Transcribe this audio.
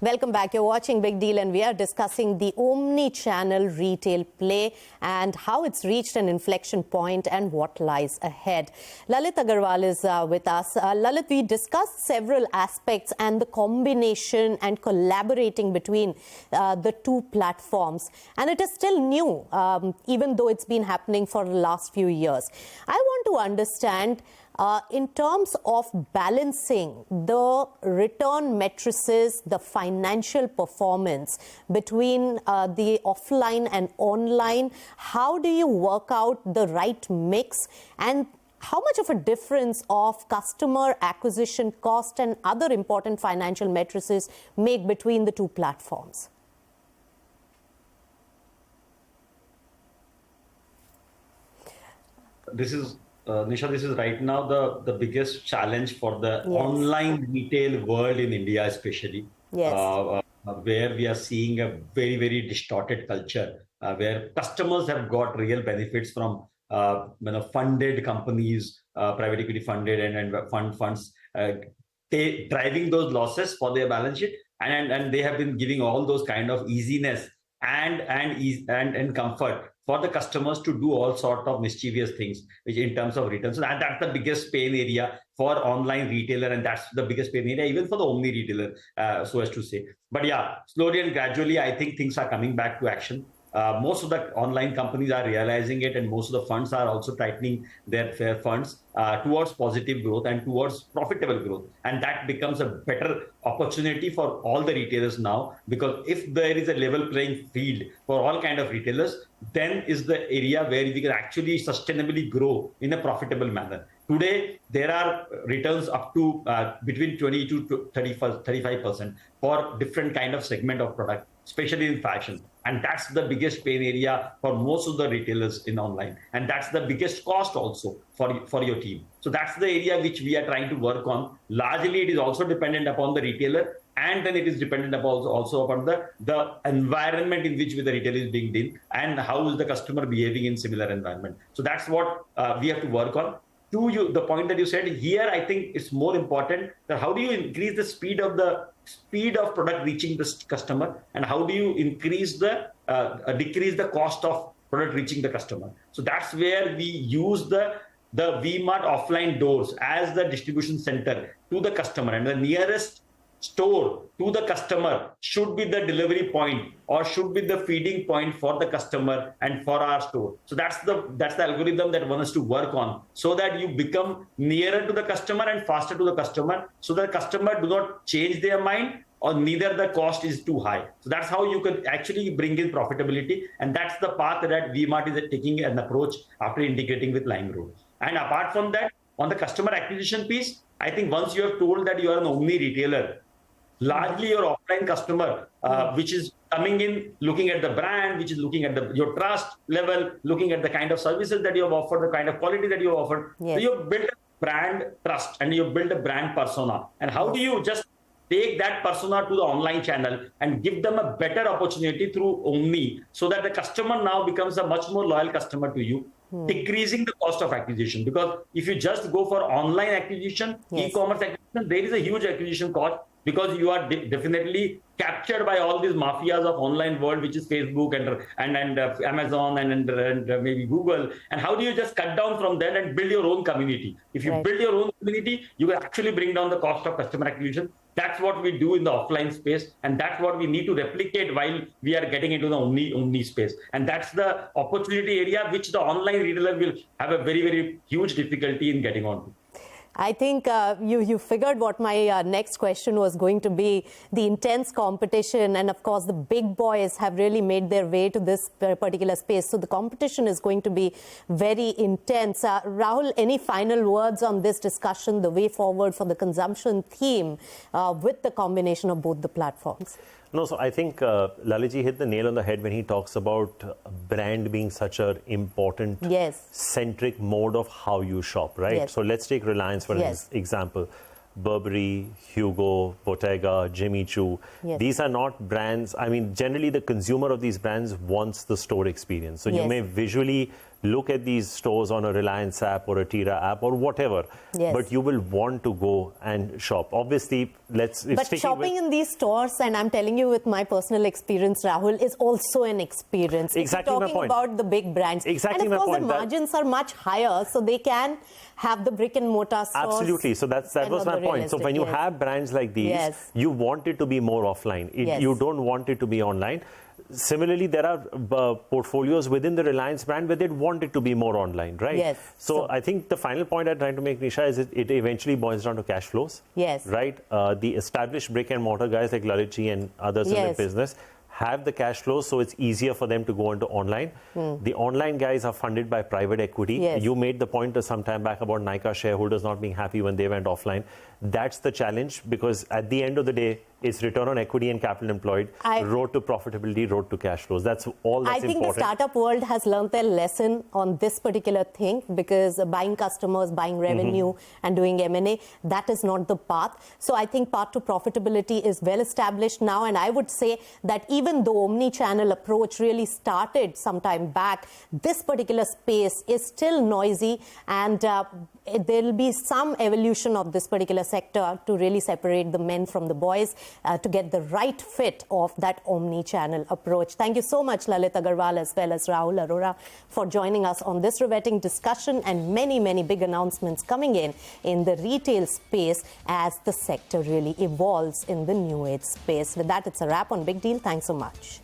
Welcome back. You're watching Big Deal and we are discussing the omni-channel retail play and how it's reached an inflection point and what lies ahead. Lalit Agarwal is with us. Lalit, we discussed several aspects and the combination and collaborating between the two platforms. And it is still new, even though it's been happening for the last few years. I want to understand in terms of balancing the return matrices, the financial performance between the offline and online, how do you work out the right mix, and how much of a difference of customer acquisition cost and other important financial matrices make between the two platforms? Nisha, this is right now the biggest challenge for the online retail world in India, especially, where we are seeing a very, very distorted culture, where customers have got real benefits from funded companies, private equity funded and funds driving those losses for their balance sheet, and they have been giving all those kind of easiness and comfort for the customers to do all sort of mischievous things, which in terms of returns. So that's the biggest pain area for online retailer, and that's the biggest pain area even for the omni retailer, so as to say. But yeah, slowly and gradually, I think things are coming back to action. Most of the online companies are realizing it, and most of the funds are also tightening their fair funds towards positive growth and towards profitable growth. And that becomes a better opportunity for all the retailers now, because if there is a level playing field for all kind of retailers, then is the area where we can actually sustainably grow in a profitable manner. Today, there are returns up to between 20 to 35% for different kind of segment of product, especially in fashion. And that's the biggest pain area for most of the retailers in online. And that's the biggest cost also for your team. So that's the area which we are trying to work on. Largely, it is also dependent upon the retailer, and then it is dependent upon also upon the environment in which the retail is being done and how is the customer behaving in similar environment. So that's what we have to work on. To the point that you said here, I think it's more important that how do you increase the speed of product reaching the customer, and how do you increase decrease the cost of product reaching the customer. So that's where we use the V-Mart offline doors as the distribution center to the customer, and the nearest store to the customer should be the delivery point or should be the feeding point for the customer and for our store. So that's the algorithm that one has to work on, so that you become nearer to the customer and faster to the customer, so the customer do not change their mind or neither the cost is too high. So that's how you can actually bring in profitability, and that's the path that V-Mart is taking an approach after integrating with LimeRoad. And apart from that, on the customer acquisition piece, I think once you have told that you are an omni retailer, largely your offline customer, which is coming in, looking at the brand, which is looking at your trust level, looking at the kind of services that you have offered, the kind of quality that you have offered. So you have built a brand trust and you have built a brand persona. And how do you just take that persona to the online channel and give them a better opportunity through Omni, so that the customer now becomes a much more loyal customer to you, decreasing the cost of acquisition. Because if you just go for online acquisition, e-commerce acquisition, there is a huge acquisition cost, because you are definitely captured by all these mafias of online world, which is Facebook and Amazon and maybe Google. And how do you just cut down from that and build your own community? If you build your own community, you can actually bring down the cost of customer acquisition. That's what we do in the offline space, and that's what we need to replicate while we are getting into the omni space. And that's the opportunity area which the online retailer will have a very, very huge difficulty in getting onto. I think you figured what my next question was going to be, the intense competition, and of course the big boys have really made their way to this particular space. So the competition is going to be very intense. Rahul, any final words on this discussion, the way forward for the consumption theme with the combination of both the platforms? No, so I think Lalitji hit the nail on the head when he talks about brand being such an important centric mode of how you shop, right? So let's take Reliance for example. Burberry, Hugo, Bottega, Jimmy Choo. These are not brands. I mean, generally the consumer of these brands wants the store experience. So you may visually look at these stores on a Reliance app or a Tira app or whatever, but you will want to go and shop. Obviously, but shopping in these stores, and I'm telling you with my personal experience, Rahul, is also an experience. Exactly my point. Talking about the big brands. Exactly and of my course, point. the margins are much higher, so they can have the brick and mortar stores. Absolutely. So that was my point. So when you have brands like these, you want it to be more offline. You don't want it to be online. Similarly, there are portfolios within the Reliance brand where they'd want it to be more online, right? Yes. So I think the final point I'm trying to make, Nisha, is it eventually boils down to cash flows. Yes. Right? The established brick and mortar guys like Lalitji and others in the business have the cash flows, so it's easier for them to go into online. The online guys are funded by private equity. You made the point some time back about Nykaa shareholders not being happy when they went offline. That's the challenge, because at the end of the day, it's return on equity and capital employed, road to profitability, road to cash flows. That's all that's important. I think the startup world has learned their lesson on this particular thing, because buying customers, buying revenue and doing M&A, that is not the path. So I think path to profitability is well established now. And I would say that even though omni-channel approach really started some time back, this particular space is still noisy, and there will be some evolution of this particular sector to really separate the men from the boys, to get the right fit of that omni-channel approach. Thank you so much, Lalit Agarwal, as well as Rahul Arora, for joining us on this riveting discussion, and many, many big announcements coming in the retail space as the sector really evolves in the new age space. With that, it's a wrap on Big Deal. Thanks so much.